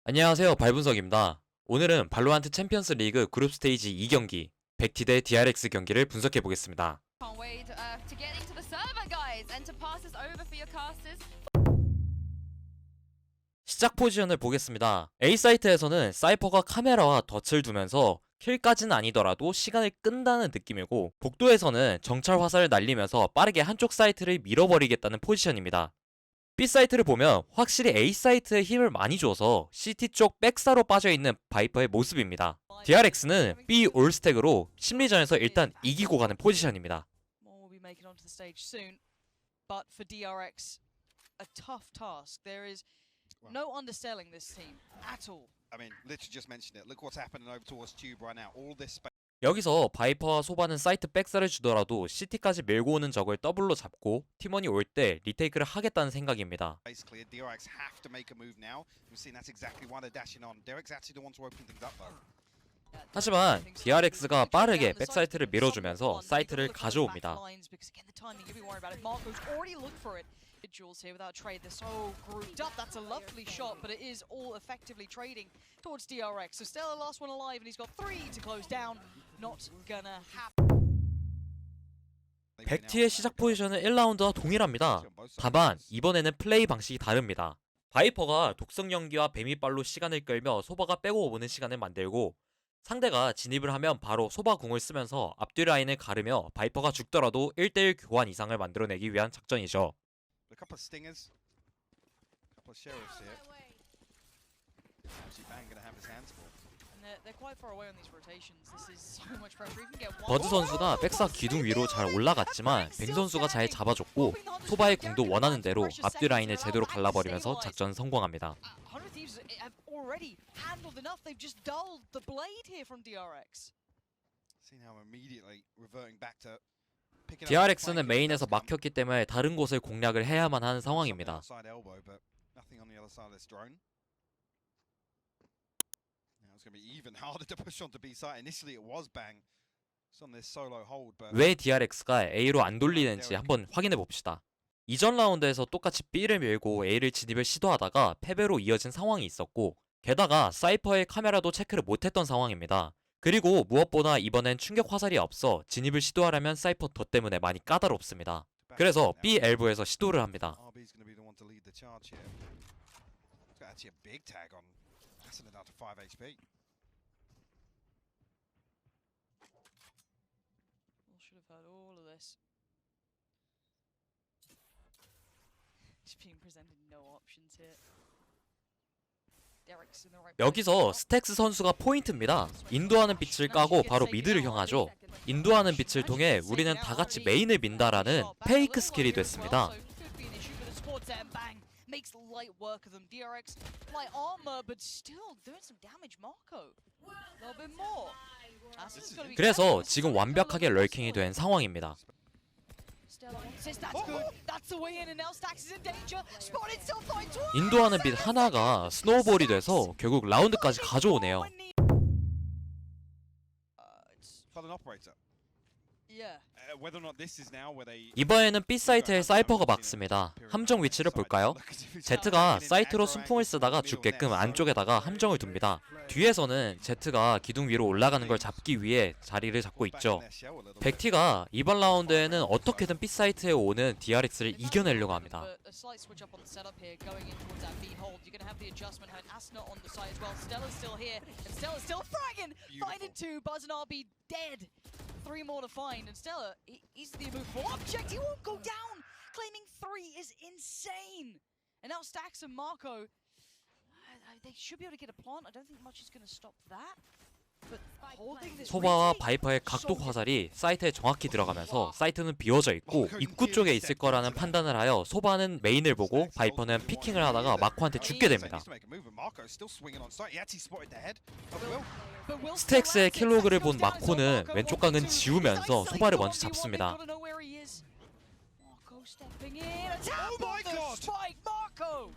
안녕하세요, 발분석입니다. 오늘은 발로란트 챔피언스 리그 그룹 스테이지 2경기 백티 대 DRX 경기를 분석해 보겠습니다. Can't wait to get into the server, guys, and to pass this over for your casters. 시작 포지션을 보겠습니다. A 사이트에서는 사이퍼가 카메라와 덫을 두면서 킬까지는 아니더라도 시간을 끈다는 느낌이고, 복도에서는 정찰 화살을 날리면서 빠르게 한쪽 사이트를 밀어버리겠다는 포지션입니다. B 사이트를 보면 확실히 A 사이트에 힘을 많이 줘서 CT 쪽 백사로 빠져있는 바이퍼의 모습입니다. DRX는 B 올스택으로 심리전에서 일단 이기고 가는 포지션입니다. More will be making onto the stage soon, but for DRX, a tough task. There is no underselling this team at all. I mean, literally just mentioned it. Look what's happening over towards Tube right now. All this space. 여기서 바이퍼와 소바는 사이트 백사를 주더라도 CT까지 밀고 오는 적을 더블로 잡고 팀원이 올 때 리테이크를 하겠다는 생각입니다. Basically, DRX have to make a move now. We've seen that's exactly why they're dashing on. Derek's actually the one to open things up though. 하지만 DRX가 빠르게 백사이트를 밀어주면서 사이트를 가져옵니다. Individuals here without trade. They're so grouped up. That's a lovely shot, but it is all effectively trading towards DRX. So Stella last one alive, and he's got 3 to close down. Not gonna happen. 백티의 시작 포지션은 1라운드와 동일합니다. 다만 이번에는 플레이 방식이 다릅니다. 바이퍼가 독성 연기와 뱀이빨로 시간을 끌며 소바가 빼고 오는 시간을 만들고, 상대가 진입을 하면 바로 소바 궁을 쓰면서 앞뒤 라인을 가르며 바이퍼가 죽더라도 1대1 교환 이상을 만들어내기 위한 작전이죠. A couple of stingers, a couple of sheriffs here. Actually, Bang gonna have his hands full. And they're quite far away on these rotations. This is so much pressure. You can get one. 버드 선수가 백사 기둥 위로 잘 올라갔지만 뱅 선수가 잘 잡아줬고, 소바의 궁도 원하는 대로 앞뒤 라인을 제대로 갈라버리면서 작전 성공합니다. 100 Thieves have already handled enough. They've just dulled the blade here from DRX. See now immediately reverting back to picking up. DRX는 메인에서 막혔기 때문에 다른 곳을 공략을 해야만 하는 상황입니다. Outside elbow, but nothing on the other side of this drone. Now it's gonna be even harder to push onto B site. Initially it was Bang. It's on this solo hold, but 왜 DRX가 A로 안 돌리는지 한번 확인해 봅시다. 이전 라운드에서 똑같이 B를 밀고 A를 진입을 시도하다가 패배로 이어진 상황이 있었고, 게다가 사이퍼의 카메라도 체크를 못했던 상황입니다. 그리고 무엇보다 이번엔 충격 화살이 없어 진입을 시도하려면 사이퍼 덫 때문에 많이 까다롭습니다. 그래서 B 엘보에서 시도를 합니다. RB's gonna be the one to lead the charge here. It's got actually a big tag on. Passing it out to 5 HP. Should have heard all of this. Just being presented no options here. Derek's in the right. 여기서 스택스 선수가 포인트입니다. 인도하는 빛을 까고 바로 미드를 향하죠. 인도하는 빛을 통해 우리는 다 같이 메인을 민다라는 페이크 스킬이 됐습니다. Makes light work of them. DRX light armor, but still doing some damage. Marco, a little bit more. Aston's gotta be 그래서 지금 완벽하게 럴킹이 된 상황입니다. Stella wants this. That's good. That's the way in, and now Stax is in danger. Spotted still fight twice. 인도하는 빛 하나가 스노우볼이 돼서 결국 라운드까지 가져오네요. Fallen operator. Yeah. Whether or not this is now where they 이번에는 B 사이트에 사이퍼가 막습니다. 함정 위치를 볼까요? Z가 사이트로 순풍을 쓰다가 죽게끔 안쪽에다가 함정을 둡니다. 뒤에서는 Z가 기둥 위로 올라가는 걸 잡기 위해 자리를 잡고 있죠. 백티가 이번 라운드에는 어떻게든 B 사이트에 오는 DRX를 이겨내려고 합니다. A slight switch up on the setup here, going in towards that B hold. You're gonna have the adjustment. And Asna on the side as well. Stella's still here, and Stella's still fragging. Finding 2. Buzz and RB dead. 3 more to find, and Stella, he's the immovable object. He won't go down. Claiming 3 is insane. And now Stax and Marco, they should be able to get a plant. I don't think much is going to stop that. But holding this 소바와 retake, 바이퍼의 각도 화살이 사이트에 정확히 들어가면서 사이트는 비워져 있고 입구 쪽에 있을 거라는 판단을 하여 소바는 메인을 보고 바이퍼는 피킹을 하다가 마코한테 죽게 됩니다. but will 스택스의 Stella 킬로그를 본 goes down, so 마코는 Marco 왼쪽 wants 각은 to 지우면서 isolate 소바를 the 먼저 1v1. 잡습니다. Gotta know where he is. Marco stepping in. A tap Oh my on the God! spike, Marco.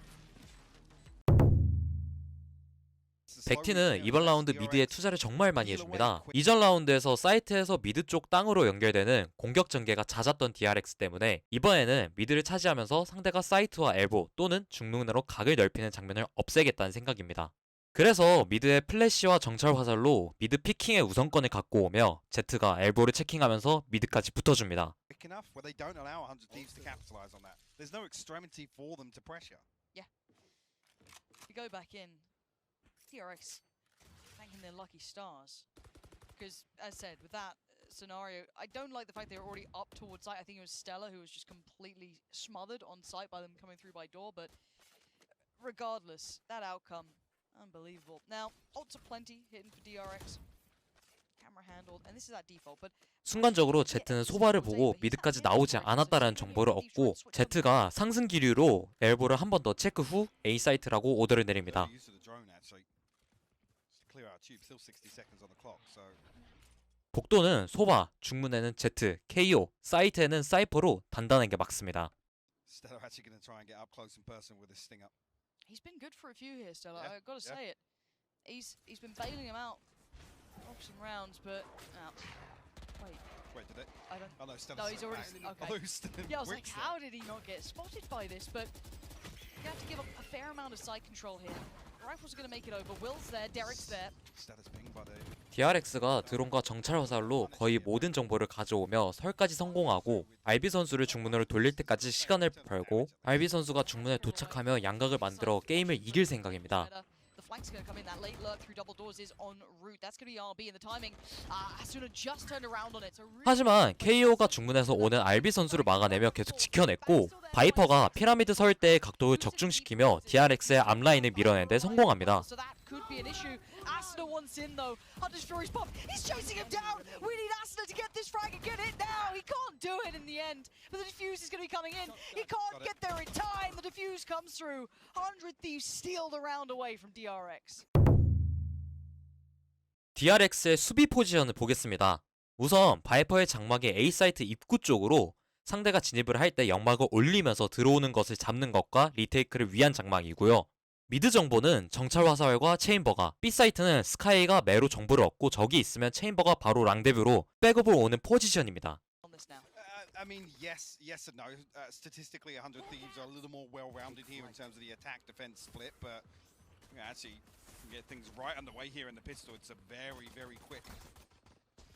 백티는 이번 라운드 미드에 투자를 정말 많이 해줍니다. 이전 라운드에서 사이트에서 미드 쪽 땅으로 연결되는 공격 전개가 잦았던 DRX 때문에 이번에는 미드를 차지하면서 상대가 사이트와 엘보 또는 중문으로 각을 넓히는 장면을 없애겠다는 생각입니다. 그래서 미드의 플래시와 정찰 화살로 미드 피킹의 우선권을 갖고 오며 제트가 엘보를 체킹하면서 미드까지 붙어줍니다. Quick enough where they don't allow 100 Thieves to capitalize on that. There's no extremity for them to pressure. If we go back in, DRX thanking their lucky stars. Because, as said, with that scenario, I don't like the fact they were already up towards site. I think it was Stella who was just completely smothered on site by them coming through by door. But regardless, that outcome, unbelievable. Now, ults are plenty hidden for DRX. Camera handled, and this is at default. But 순간적으로 제트는 소바를 보고 미드까지 나오지 않았다라는 정보를 얻고 제트가 상승 기류로 엘보를 한 번 더 체크 후 A 사이트라고 오더를 내립니다. Use of the drone actually. Just clear out tube. Still 60 seconds on the clock. So 복도는 소바, 중문에는 제트, KO, 사이트에는 사이퍼로 단단하게 막습니다. Stella actually going to try and get up close in person with this sting up. he's been good for a few here, Stella. Yeah, I've got to yeah. say it. He's been bailing him out of some rounds, but wait, Wait, did it? I don't. Oh no, Stella's No, he's already back. okay. Although Stella Yeah, I was like, whips how did he not get spotted by this? But you have to give up a fair amount of side control here. Rifles are going to make it over. Will's there, Derek's there. Stella's pinged by the DRX가 드론과 정찰 화살로 거의 모든 정보를 가져오며 설까지 성공하고 RB 선수를 중문으로 돌릴 때까지 시간을 벌고 RB 선수가 중문에 도착하며 양각을 만들어 게임을 이길 생각입니다. The flank's going to come in. That late lurk through double doors is en route. That's going to be RB, and the timing. Asuna just turned around on it. So really 하지만 KO가 중문에서 오는 RB 선수를 막아내며 계속 지켜냈고 바이퍼가 피라미드 설 때의 각도를 적중시키며 DRX의 앞라인을 밀어내는 데 성공합니다. So that could be an issue. Asuna wants in though. Hunter's Fury's pop. He's chasing him down. We need Asuna to get this frag and get it now. He can't do it in the end. But the defuse is going to be coming in. He can't get there in time. The defuse comes through. 100 Thieves steal the round away from DRX. DRX의 수비 포지션을 보겠습니다. 우선 바이퍼의 장막이 A 사이트 입구 쪽으로 상대가 진입을 할 때 연막을 올리면서 들어오는 것을 잡는 것과 리테이크를 위한 장막이고요. 미드 정보는 정찰 화살과 체인버가, B 사이트는 스카이가 매로 정보를 얻고 적이 있으면 체인버가 바로 랑데뷰로 백업을 오는 포지션입니다. On this now. I mean, yes and no. Statistically, 100 Thieves are a little more well-rounded here in terms of the attack-defense split, but actually, you get things right underway here in the pistol. It's a very, very quick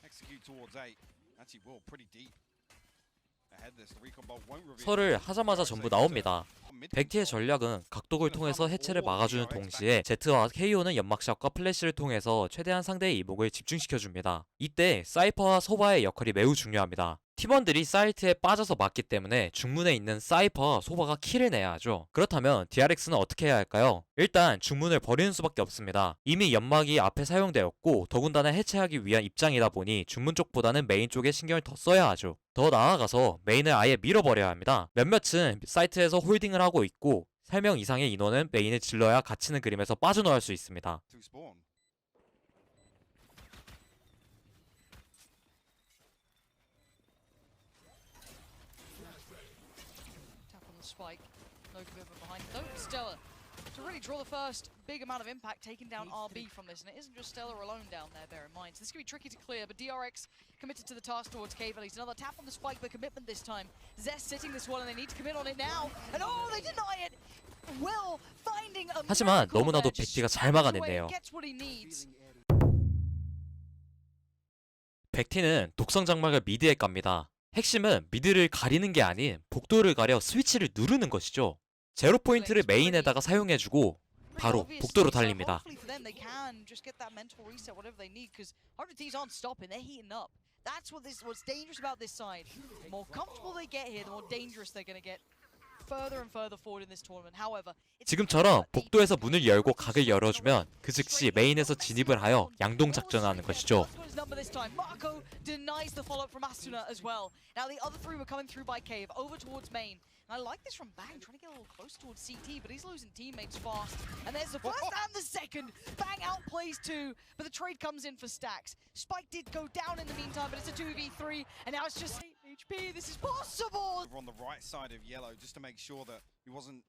execute towards 8. Actually, well, pretty deep. Ahead this, the recon bolt won't reveal. 설을 하자마자 전부 나옵니다. 백티의 전략은 각독을 통해서 해체를 막아주는 동시에 제트와 KO는 연막샷과 플래시를 통해서 최대한 상대의 이목을 집중시켜줍니다. 이때 사이퍼와 소바의 역할이 매우 중요합니다. 팀원들이 사이트에 빠져서 막기 때문에 중문에 있는 사이퍼와 소바가 킬을 내야 하죠. 그렇다면 DRX는 어떻게 해야 할까요? 일단 중문을 버리는 수밖에 없습니다. 이미 연막이 앞에 사용되었고 더군다나 해체하기 위한 입장이다 보니 중문 쪽보다는 메인 쪽에 신경을 더 써야 하죠. 더 나아가서 메인을 아예 밀어버려야 합니다. 몇몇은 사이트에서 홀딩을 하고 있고 3명 이상의 인원은 메인을 질러야 갇히는 그림에서 빠져나올 수 있습니다. To spawn. Tap on the spike. No commitment behind it. Though Stella to really draw the first big amount of impact, taking down RB from this. And it isn't just Stella alone down there, bear in mind. So this could be tricky to clear, but DRX committed to the task towards Cave. At least another tap on the spike, but commitment this time. Zest sitting this one, and they need to commit on it now. And oh, they deny it! Will finding a 하지만 miracle 너무나도 there, just 백티가 잘 stabs away 막아냈네요. and gets what he needs. 백티는 독성 장막을 미드에 깝니다. 핵심은 미드를 가리는 게 아닌 복도를 가려 스위치를 누르는 것이죠. 제로 포인트를 메인에다가 사용해주고 바로 복도로 달립니다. Hopefully for them, they can just get that mental reset, whatever they need, because 100 Thieves aren't stopping. They're heating up. That's what's dangerous about this side. The more comfortable they get here, the more dangerous they're going to get further and further forward in this tournament. However, 지금처럼 복도에서 문을 열고 각을 열어주면 그 즉시 메인에서 진입을 하여 양동 작전하는 것이죠. Marco denies the follow-up from Asuna as well. Now the other three were coming through by Cave, over towards main. And I like this from Bang, trying to get a little close towards CT, but he's losing teammates fast. And there's the first and the second. Bang outplays two, but the trade comes in for Stacks. Spike did go down in the meantime, but it's a 2v3, and now it's just 8 HP. This is possible! Over on the right side of yellow, just to make sure that he wasn't.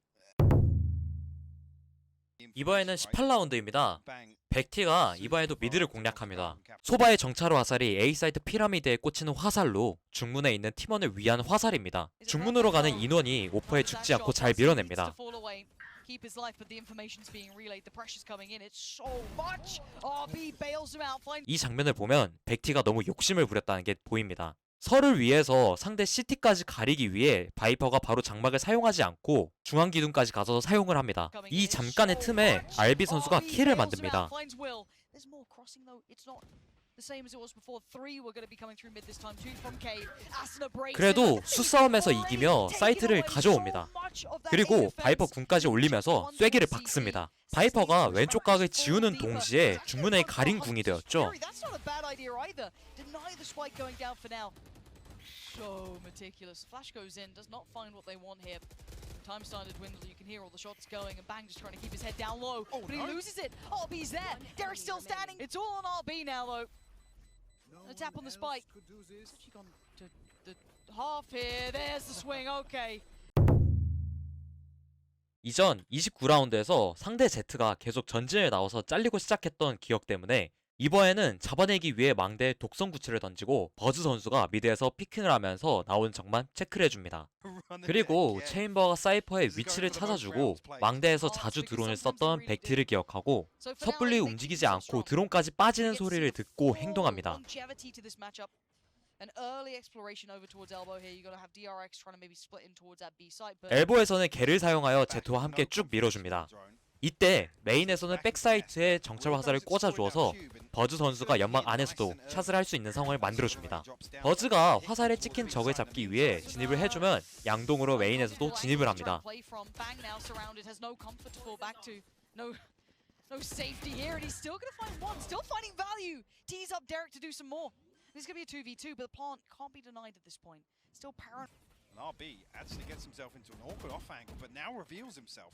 이번에는 18라운드입니다. Bang. 백티가 이번에도 미드를 공략합니다. 소바의 정찰 화살이 A 사이트 피라미드에 꽂히는 화살로 중문에 있는 팀원을 위한 화살입니다. 중문으로 가는 인원이 오퍼에 죽지 않고 잘 밀어냅니다. keep his life, but the information's being relayed. The pressure's coming in. It's so much. RB bails him out. Finds 이 장면을 보면 백티가 너무 욕심을 부렸다는 게 보입니다. 설을 위해서 상대 CT까지 가리기 위해 바이퍼가 바로 장막을 사용하지 않고 중앙 기둥까지 가서 사용을 합니다. 이 잠깐의 틈에 RB 선수가 킬을 만듭니다. finds Will. There's more crossing though. It's not the same as it was before. 3 were going to be coming through mid this time. 2 from Cave. Asuna breaks. 그래도 수싸움에서 이기며 사이트를 가져옵니다. 그리고 바이퍼 궁까지 올리면서 쐐기를 박습니다. 바이퍼가 왼쪽 각을 지우는 동시에 중문에 가린 궁이 되었죠. That's not a bad idea either. Deny the spike going down for now. So meticulous. Flash goes in, does not find what they want here. Time started to dwindle. You can hear all the shots going, and Bang just trying to keep his head down low. But he loses it. RB's there. Derek's still standing. It's all on RB now, though. A tap on the spike. It's actually gone to the half here. There's the swing. Okay. 이전 29라운드에서 상대 제트가 계속 전진을 나와서 잘리고 시작했던 기억 때문에 이번에는 잡아내기 위해 망대에 독성 구치를 던지고 버즈 선수가 미드에서 피킹을 하면서 나온 적만 체크를 해줍니다. 그리고 체인버가 사이퍼의 위치를 찾아주고 망대에서 자주 드론을 썼던 백티를 기억하고 섣불리 움직이지 않고 드론까지 빠지는 소리를 듣고 행동합니다. An early exploration over towards elbow here. You got to have DRX trying to maybe split in towards that B site. But 엘보에서는 개를 사용하여 제트와 함께 쭉 밀어줍니다. 이때 메인에서는 백사이트에 정찰 화살을 꽂아주어서 버즈 선수가 연막 안에서도 샷을 할 수 있는 상황을 만들어줍니다. 버즈가 화살에 찍힌 적을 잡기 위해 진입을 해주면 양동으로 메인에서도 진입을 합니다. No safety here, and he's still going to find one. Still finding value. Tees up Derek to do some more. This is going to be a 2v2, but the plant can't be denied at this point. Still paranoid. And RB actually gets himself into an awkward off angle, but now reveals himself.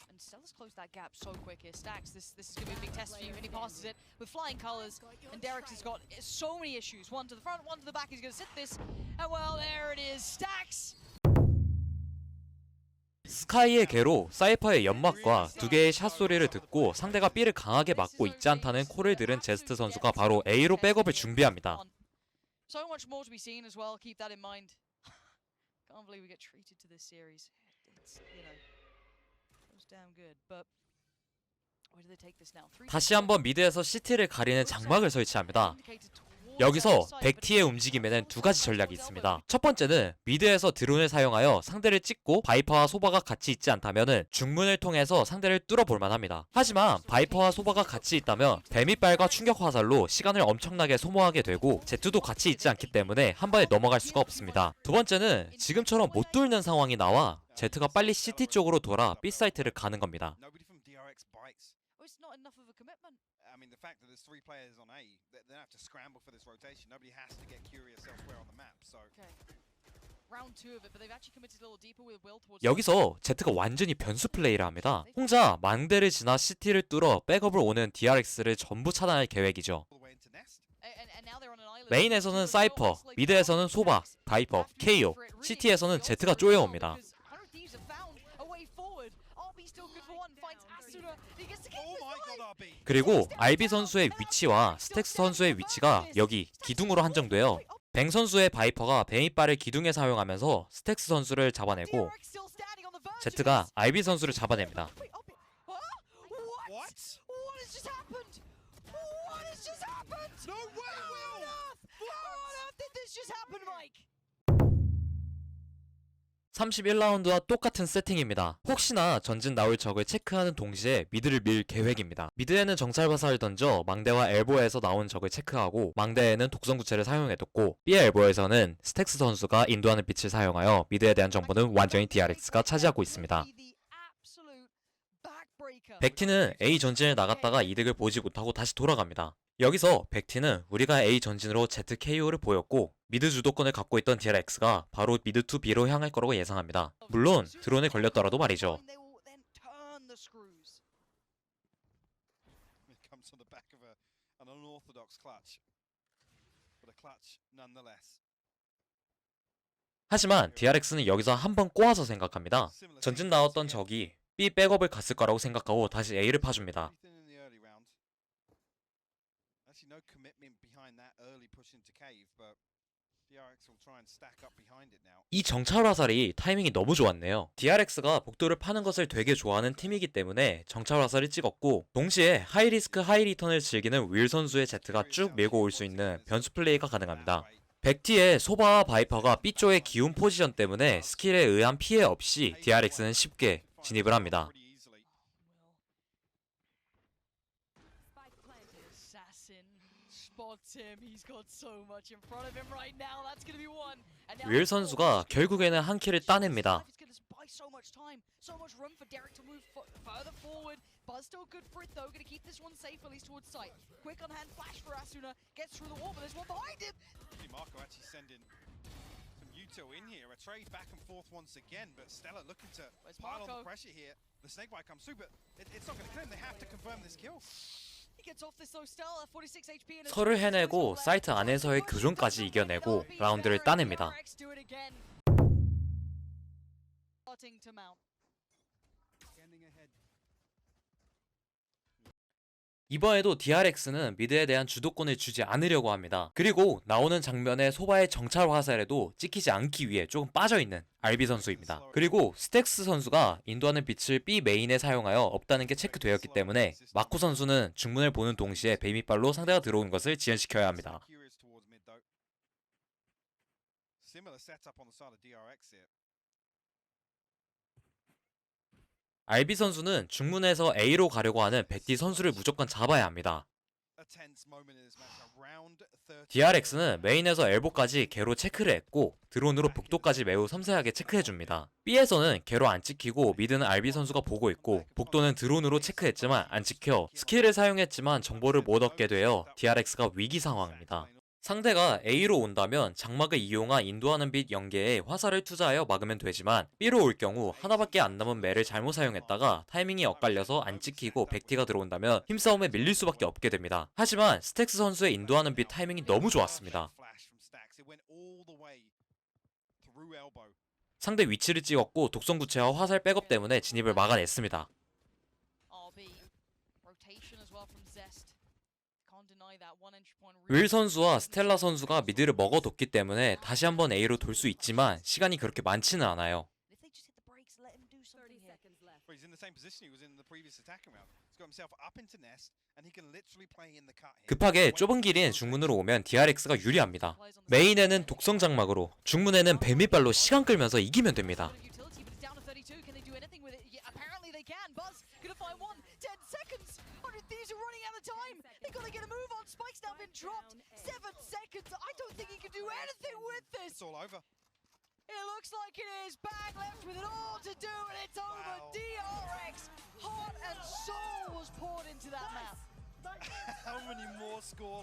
And Stella's closed that gap so quick here. Stacks, this is going to be a big test for you, and he passes it with flying colors. And Derek has got so many issues. One to the front, one to the back. He's going to sit this. And well, there it is. Stacks! 스카이의 개로 사이퍼의 연막과 두 개의 샷 소리를 듣고 상대가 B를 강하게 막고 있지 않다는 콜을 들은 제스트 선수가 바로 A로 백업을 준비합니다. So much more to be seen as well. Keep that in mind. Can't believe we get treated to this series. It's, you know, it was damn good. But where do they take this now? 다시 한번 미드에서 CT를 가리는 장막을 설치합니다. 여기서 백티의 움직임에는 두 가지 전략이 있습니다. 첫 번째는 미드에서 드론을 사용하여 상대를 찍고 바이퍼와 소바가 같이 있지 않다면 중문을 통해서 상대를 뚫어볼 만합니다. 하지만 바이퍼와 소바가 같이 있다면 뱀이빨과 충격 화살로 시간을 엄청나게 소모하게 되고 제트도 같이 있지 않기 때문에 한 번에 넘어갈 수가 없습니다. 두 번째는 지금처럼 못 뚫는 상황이 나와 제트가 빨리 CT 쪽으로 돌아 B 사이트를 가는 겁니다. Nobody from DRX bites. It's not enough of a commitment. I mean, the fact that there's 3 players on A, they don't have to scramble for this rotation. Nobody has to get curious elsewhere on the map. So Okay. Round 2 of it, but they've actually committed a little deeper with Will towards. 여기서 제트가 완전히 변수 플레이를 합니다. 혼자 망대를 지나 CT를 뚫어 백업을 오는 DRX를 전부 차단할 계획이죠. all the way into Nest. And now they're on an island. 메인에서는 사이퍼, 미드에서는 소바, 바이퍼, KO, CT에서는 제트가 쪼여옵니다. Oh my god, RB! 그리고 RB 선수의 위치와 스택스 선수의 위치가 여기 기둥으로 한정되어 뱅 선수의 바이퍼가 뱀이빨을 기둥에 사용하면서 스택스 선수를 잡아내고 제트가 RB 선수를 잡아냅니다. What? What has just happened? What has just happened? No way, Will! How on earth did this just happen, Mike? 31라운드와 똑같은 세팅입니다. 혹시나 전진 나올 적을 체크하는 동시에 미드를 밀 계획입니다. 미드에는 정찰 화살을 던져 망대와 엘보에서 나온 적을 체크하고 망대에는 독성 구체를 사용해뒀고 B 엘보에서는 스택스 선수가 인도하는 빛을 사용하여 미드에 대한 정보는 완전히 DRX가 차지하고 있습니다. 백티는 A 전진을 나갔다가 이득을 보지 못하고 다시 돌아갑니다. 여기서 백티는 우리가 A 전진으로 ZKO를 보였고 미드 주도권을 갖고 있던 DRX가 바로 미드 2B로 향할 거라고 예상합니다. 물론 드론에 걸렸더라도 말이죠. It comes on the back of an unorthodox clutch. But a clutch nonetheless. 하지만 DRX는 여기서 한번 꼬아서 생각합니다. 전진 나왔던 적이 B 백업을 갔을 거라고 생각하고 다시 A를 파줍니다. Actually, no commitment behind that early push into cave, but DRX will try and stack up behind it now. 이 정찰 화살이 타이밍이 너무 좋았네요. DRX가 복도를 파는 것을 되게 좋아하는 팀이기 때문에 정찰 화살을 찍었고, 동시에 하이리스크 하이리턴을 즐기는 윌 선수의 Z가 쭉 밀고 올 수 있는 변수 플레이가 가능합니다. 백티의 소바와 바이퍼가 B조의 기운 포지션 때문에 스킬에 의한 피해 없이 DRX는 쉽게 진입을 합니다. Assassin spots him. He's got so much in front of him right now. That's going to be one. And now 윌 선수가 결국에는 한 킬을 따냅니다. It's going to buy so much time, so much room for Derek to move further forward. Buzz still good for it though. Going to keep this one safe at least towards sight. Quick on hand flash for Asuna. Gets through the wall, but there's one behind him. Marco actually sending some util in here. A trade back and forth once again, but Stella looking to Where's pile on Marco? the pressure here. The snakebite comes through, but it's not going to kill him. They have to confirm this kill. He gets off this though. Stella 46 HP and 설을 해내고 사이트 안에서의 교전까지 이겨내고 라운드를 따냅니다. Starting to mount. 이번에도 DRX는 미드에 대한 주도권을 주지 않으려고 합니다. 그리고 나오는 장면에 소바의 정찰 화살에도 찍히지 않기 위해 조금 빠져있는 RB 선수입니다. 그리고 스택스 선수가 인도하는 빛을 B 메인에 사용하여 없다는 게 체크되었기 때문에 마코 선수는 중문을 보는 동시에 베이미발로 상대가 들어오는 것을 지연시켜야 합니다. Similar setup on the side of DRX here. RB 선수는 중문에서 A로 가려고 하는 백디 선수를 무조건 잡아야 합니다. A tense moment in this match. Around 30. DRX는 메인에서 엘보까지 개로 체크를 했고 드론으로 복도까지 매우 섬세하게 체크해줍니다. B에서는 개로 안 찍히고 미드는 RB 선수가 보고 있고 복도는 드론으로 체크했지만 안 찍혀 스킬을 사용했지만 정보를 못 얻게 되어 DRX가 위기 상황입니다. 상대가 A로 온다면 장막을 이용한 인도하는 빛 연계에 화살을 투자하여 막으면 되지만 B로 올 경우 하나밖에 안 남은 매를 잘못 사용했다가 타이밍이 엇갈려서 안 찍히고 백티가 들어온다면 힘싸움에 밀릴 수밖에 없게 됩니다. 하지만 스택스 선수의 인도하는 빛 타이밍이 너무 좋았습니다. 상대 위치를 찍었고 독성구체와 화살 백업 때문에 진입을 막아냈습니다. RB rotation as well from Zest. Can't deny that one entry point. 윌 선수와 스텔라 선수가 미드를 먹어뒀기 때문에 다시 한번 A로 돌 수 있지만 시간이 그렇게 많지는 않아요. If they just hit the brakes, let him do something here. Well, he's in the same position he was in the previous attacking round. He's got himself up into nest, and he can literally play in the cut here. 급하게 좁은 길인 중문으로 오면 DRX가 유리합니다. 메인에는 독성 장막으로, 중문에는 뱀이발로 시간 끌면서 이기면 됩니다. Utility, but it's down to 32. Can they do anything with it? Yeah, apparently they can. Buzz gonna find one. 10 seconds. 100 Thieves are running out of time. They gotta get a move on. Spike's now been dropped. 7 seconds. I don't think he can do anything with this. It's all over. It looks like it is. Bang left with it all to do, and it's over. Wow. DRX, heart and soul was poured into that map. How many more score